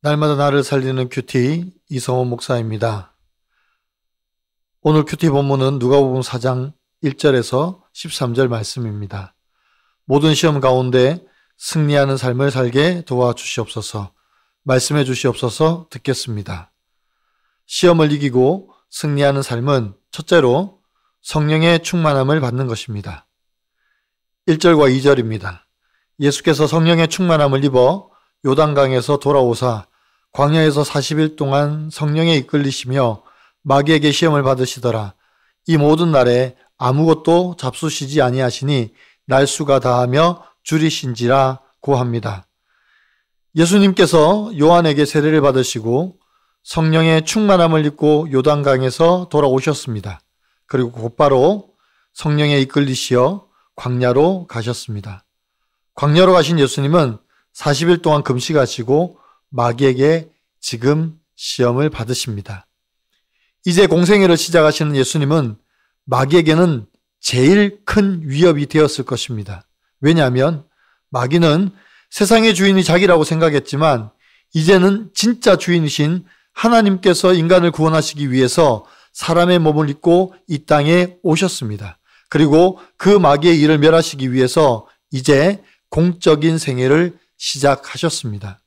날마다 나를 살리는 큐티 이성호 목사입니다. 오늘 큐티 본문은 누가복음 4장 1절에서 13절 말씀입니다. 모든 시험 가운데 승리하는 삶을 살게 도와주시옵소서. 말씀해 주시옵소서. 듣겠습니다. 시험을 이기고 승리하는 삶은 첫째로 성령의 충만함을 받는 것입니다. 1절과 2절입니다. 예수께서 성령의 충만함을 입어 요단강에서 돌아오사 광야에서 40일 동안 성령에 이끌리시며 마귀에게 시험을 받으시더라. 이 모든 날에 아무것도 잡수시지 아니하시니 날수가 다하며 줄이신지라 고합니다. 예수님께서 요한에게 세례를 받으시고 성령의 충만함을 입고 요단강에서 돌아오셨습니다. 그리고 곧바로 성령에 이끌리시어 광야로 가셨습니다. 광야로 가신 예수님은 40일 동안 금식하시고 마귀에게 지금 시험을 받으십니다. 이제 공생애를 시작하시는 예수님은 마귀에게는 제일 큰 위협이 되었을 것입니다. 왜냐하면 마귀는 세상의 주인이 자기라고 생각했지만 이제는 진짜 주인이신 하나님께서 인간을 구원하시기 위해서 사람의 몸을 입고 이 땅에 오셨습니다. 그리고 그 마귀의 일을 멸하시기 위해서 이제 공적인 생애를 시작하셨습니다.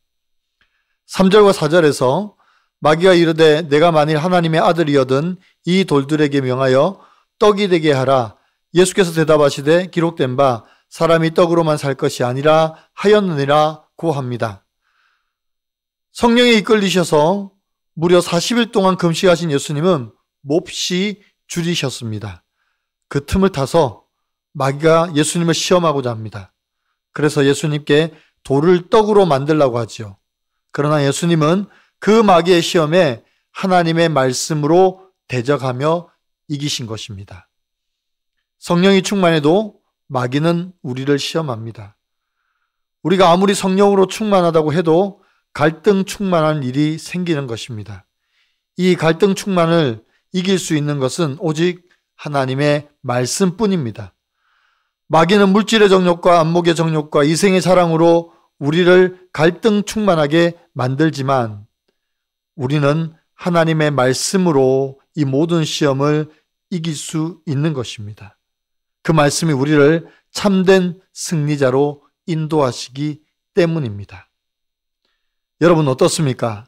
3절과 4절에서 마귀가 이르되 내가 만일 하나님의 아들이거든 이 돌들에게 명하여 떡이 되게 하라. 예수께서 대답하시되 기록된 바 사람이 떡으로만 살 것이 아니라 하였느니라 고합니다. 성령에 이끌리셔서 무려 40일 동안 금식하신 예수님은 몹시 줄이셨습니다. 그 틈을 타서 마귀가 예수님을 시험하고자 합니다. 그래서 예수님께 돌을 떡으로 만들라고 하지요. 그러나 예수님은 그 마귀의 시험에 하나님의 말씀으로 대적하며 이기신 것입니다. 성령이 충만해도 마귀는 우리를 시험합니다. 우리가 아무리 성령으로 충만하다고 해도 갈등 충만한 일이 생기는 것입니다. 이 갈등 충만을 이길 수 있는 것은 오직 하나님의 말씀뿐입니다. 마귀는 물질의 정욕과 안목의 정욕과 이생의 사랑으로 우리를 갈등 충만하게 만들지만 우리는 하나님의 말씀으로 이 모든 시험을 이길 수 있는 것입니다. 그 말씀이 우리를 참된 승리자로 인도하시기 때문입니다. 여러분 어떻습니까?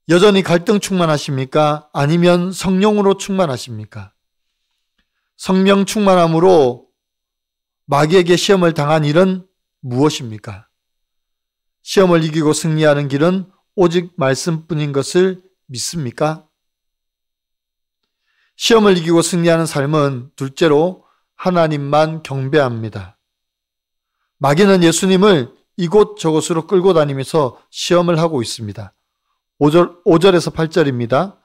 여전히 갈등 충만하십니까? 아니면 성령으로 충만하십니까? 성령 충만함으로 마귀에게 시험을 당한 일은 무엇입니까? 시험을 이기고 승리하는 길은 오직 말씀뿐인 것을 믿습니까? 시험을 이기고 승리하는 삶은 둘째로 하나님만 경배합니다. 마귀는 예수님을 이곳저곳으로 끌고 다니면서 시험을 하고 있습니다. 5절에서 8절입니다.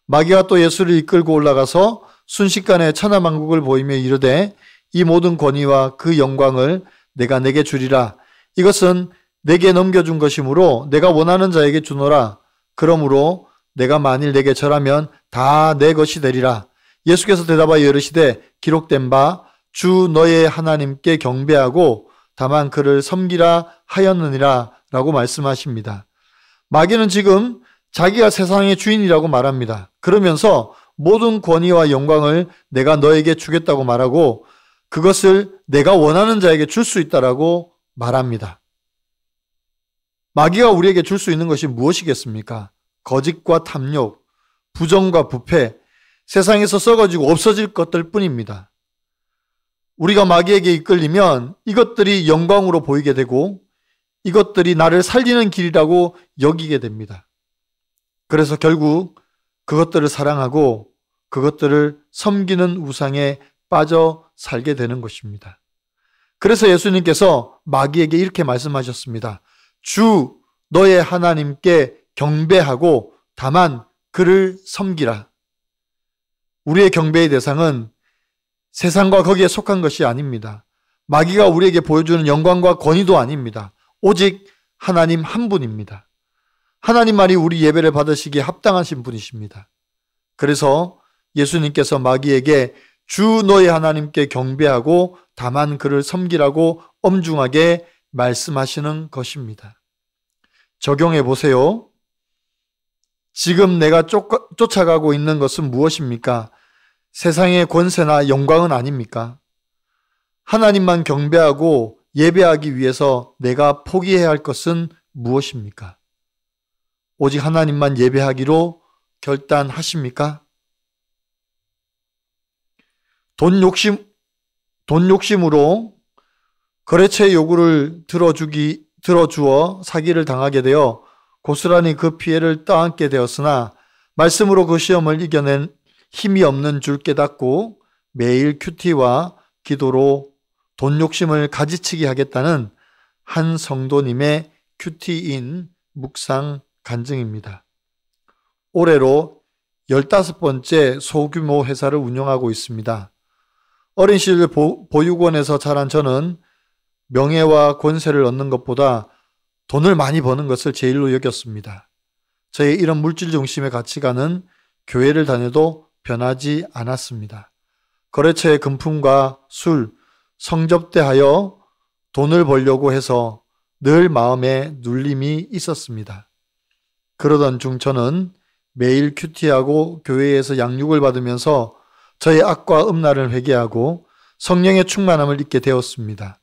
마귀가 또 예수를 이끌고 올라가서 순식간에 천하만국을 보이며 이르되 이 모든 권위와 그 영광을 내가 내게 주리라. 이것은 내게 넘겨준 것이므로 내가 원하는 자에게 주노라. 그러므로 내가 만일 내게 절하면 다 내 것이 되리라. 예수께서 대답하여 이르시되 기록된 바 주 너의 하나님께 경배하고 다만 그를 섬기라 하였느니라 라고 말씀하십니다. 마귀는 지금 자기가 세상의 주인이라고 말합니다. 그러면서 모든 권위와 영광을 내가 너에게 주겠다고 말하고 그것을 내가 원하는 자에게 줄 수 있다라고 말합니다. 마귀가 우리에게 줄 수 있는 것이 무엇이겠습니까? 거짓과 탐욕, 부정과 부패, 세상에서 썩어지고 없어질 것들 뿐입니다. 우리가 마귀에게 이끌리면 이것들이 영광으로 보이게 되고 이것들이 나를 살리는 길이라고 여기게 됩니다. 그래서 결국 그것들을 사랑하고 그것들을 섬기는 우상에 빠져 살게 되는 것입니다. 그래서 예수님께서 마귀에게 이렇게 말씀하셨습니다. 주 너의 하나님께 경배하고 다만 그를 섬기라. 우리의 경배의 대상은 세상과 거기에 속한 것이 아닙니다. 마귀가 우리에게 보여주는 영광과 권위도 아닙니다. 오직 하나님 한 분입니다. 하나님만이 우리 예배를 받으시기에 합당하신 분이십니다. 그래서 예수님께서 마귀에게 주 너의 하나님께 경배하고 다만 그를 섬기라고 엄중하게 말씀하시는 것입니다. 적용해 보세요. 지금 내가 쫓아가고 있는 것은 무엇입니까? 세상의 권세나 영광은 아닙니까? 하나님만 경배하고 예배하기 위해서 내가 포기해야 할 것은 무엇입니까? 오직 하나님만 예배하기로 결단하십니까? 돈 욕심으로 거래처의 요구를 들어주어 사기를 당하게 되어 고스란히 그 피해를 떠안게 되었으나 말씀으로 그 시험을 이겨낸 힘이 없는 줄 깨닫고 매일 큐티와 기도로 돈 욕심을 가지치기 하겠다는 한 성도님의 큐티인 묵상 간증입니다. 올해로 15번째 소규모 회사를 운영하고 있습니다. 어린 시절 보육원에서 자란 저는 명예와 권세를 얻는 것보다 돈을 많이 버는 것을 제일로 여겼습니다. 저의 이런 물질 중심의 가치관은 교회를 다녀도 변하지 않았습니다. 거래처의 금품과 술, 성접대하여 돈을 벌려고 해서 늘 마음에 눌림이 있었습니다. 그러던 중 저는 매일 큐티하고 교회에서 양육을 받으면서 저의 악과 음란을 회개하고 성령의 충만함을 잊게 되었습니다.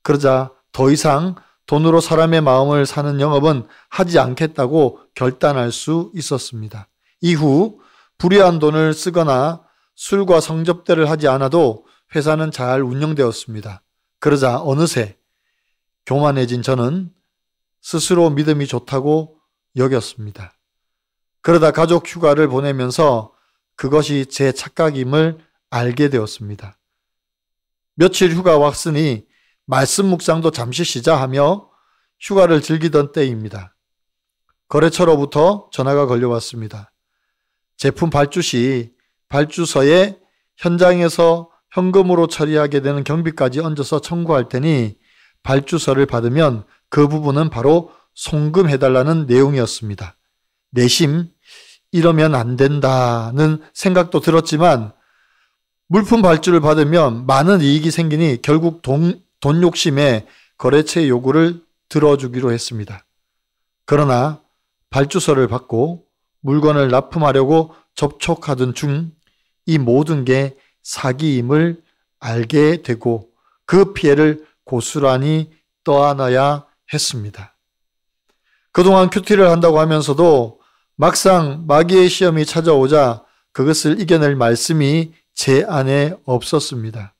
그러자 더 이상 돈으로 사람의 마음을 사는 영업은 하지 않겠다고 결단할 수 있었습니다. 이후 불의한 돈을 쓰거나 술과 성접대를 하지 않아도 회사는 잘 운영되었습니다. 그러자 어느새 교만해진 저는 스스로 믿음이 좋다고 여겼습니다. 그러다 가족 휴가를 보내면서 그것이 제 착각임을 알게 되었습니다. 며칠 휴가 왔으니 말씀 묵상도 잠시 쉬자 하며 휴가를 즐기던 때입니다. 거래처로부터 전화가 걸려왔습니다. 제품 발주 시 발주서에 현장에서 현금으로 처리하게 되는 경비까지 얹어서 청구할 테니 발주서를 받으면 그 부분은 바로 송금해달라는 내용이었습니다. 내심 이러면 안 된다는 생각도 들었지만 물품 발주를 받으면 많은 이익이 생기니 결국 돈 욕심에 거래처의 요구를 들어주기로 했습니다. 그러나 발주서를 받고 물건을 납품하려고 접촉하던 중 이 모든 게 사기임을 알게 되고 그 피해를 고스란히 떠안아야 했습니다. 그동안 큐티를 한다고 하면서도 막상 마귀의 시험이 찾아오자 그것을 이겨낼 말씀이 제 안에 없었습니다.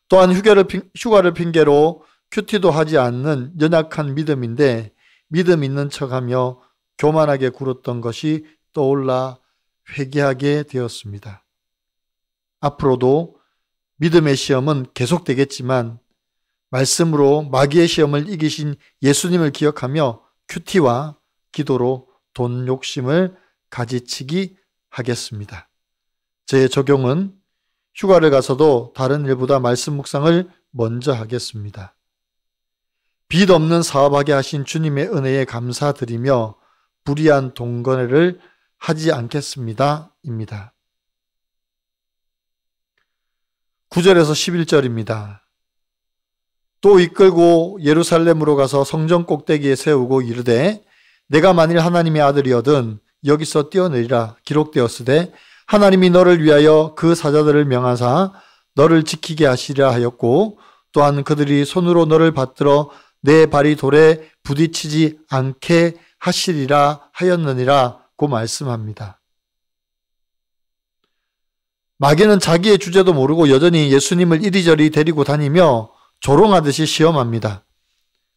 또한 휴가를 핑계로 큐티도 하지 않는 연약한 믿음인데 믿음 있는 척하며 교만하게 굴었던 것이 떠올라 회개하게 되었습니다. 앞으로도 믿음의 시험은 계속되겠지만 말씀으로 마귀의 시험을 이기신 예수님을 기억하며 큐티와 기도로 돈 욕심을 가지치기 하겠습니다. 제 적용은 휴가를 가서도 다른 일보다 말씀 묵상을 먼저 하겠습니다. 빚 없는 사업하게 하신 주님의 은혜에 감사드리며 불의한 돈거래를 하지 않겠습니다. 입니다. 9절에서 11절입니다. 또 이끌고 예루살렘으로 가서 성전 꼭대기에 세우고 이르되 내가 만일 하나님의 아들이거든 여기서 뛰어내리라 기록되었으되 하나님이 너를 위하여 그 사자들을 명하사 너를 지키게 하시리라 하였고 또한 그들이 손으로 너를 받들어 내 발이 돌에 부딪히지 않게 하시리라 하였느니라고 말씀합니다. 마귀는 자기의 주제도 모르고 여전히 예수님을 이리저리 데리고 다니며 조롱하듯이 시험합니다.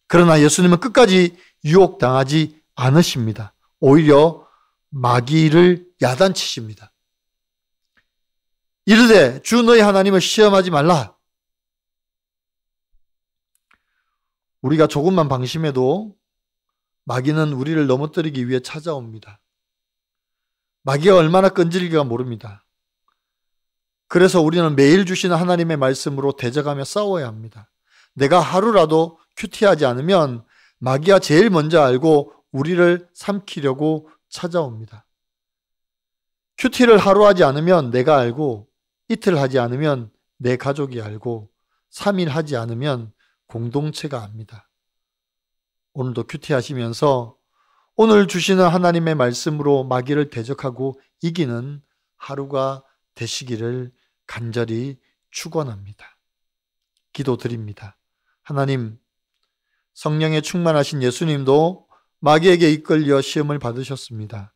그러나 예수님은 끝까지 유혹당하지 않으십니다. 오히려 마귀를 야단치십니다. 이르되 주 너희 하나님을 시험하지 말라. 우리가 조금만 방심해도 마귀는 우리를 넘어뜨리기 위해 찾아옵니다. 마귀가 얼마나 끈질기가 모릅니다. 그래서 우리는 매일 주시는 하나님의 말씀으로 대적하며 싸워야 합니다. 내가 하루라도 큐티하지 않으면 마귀가 제일 먼저 알고 우리를 삼키려고 찾아옵니다. 큐티를 하루 하지 않으면 내가 알고, 이틀 하지 않으면 내 가족이 알고, 3일 하지 않으면 공동체가 압니다. 오늘도 큐티 하시면서 오늘 주시는 하나님의 말씀으로 마귀를 대적하고 이기는 하루가 되시기를 간절히 축원합니다. 기도드립니다. 하나님, 성령에 충만하신 예수님도 마귀에게 이끌려 시험을 받으셨습니다.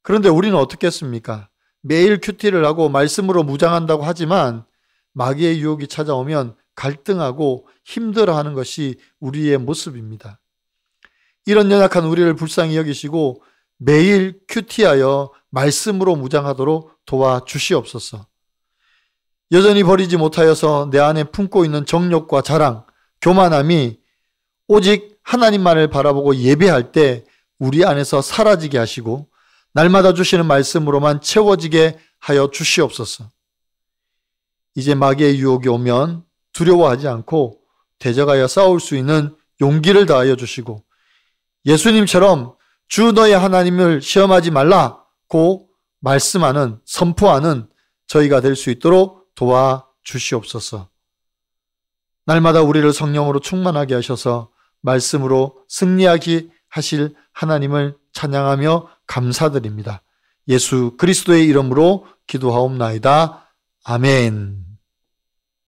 그런데 우리는 어떻겠습니까? 매일 큐티를 하고 말씀으로 무장한다고 하지만 마귀의 유혹이 찾아오면 갈등하고 힘들어하는 것이 우리의 모습입니다. 이런 연약한 우리를 불쌍히 여기시고 매일 큐티하여 말씀으로 무장하도록 도와주시옵소서. 여전히 버리지 못하여서 내 안에 품고 있는 정욕과 자랑, 교만함이 오직 하나님만을 바라보고 예배할 때 우리 안에서 사라지게 하시고 날마다 주시는 말씀으로만 채워지게 하여 주시옵소서. 이제 마귀의 유혹이 오면 두려워하지 않고 대적하여 싸울 수 있는 용기를 다하여 주시고 예수님처럼 주 너의 하나님을 시험하지 말라고 말씀하는, 선포하는 저희가 될 수 있도록 도와주시옵소서. 날마다 우리를 성령으로 충만하게 하셔서 말씀으로 승리하게 하실 하나님을 찬양하며 감사드립니다. 예수 그리스도의 이름으로 기도하옵나이다. 아멘.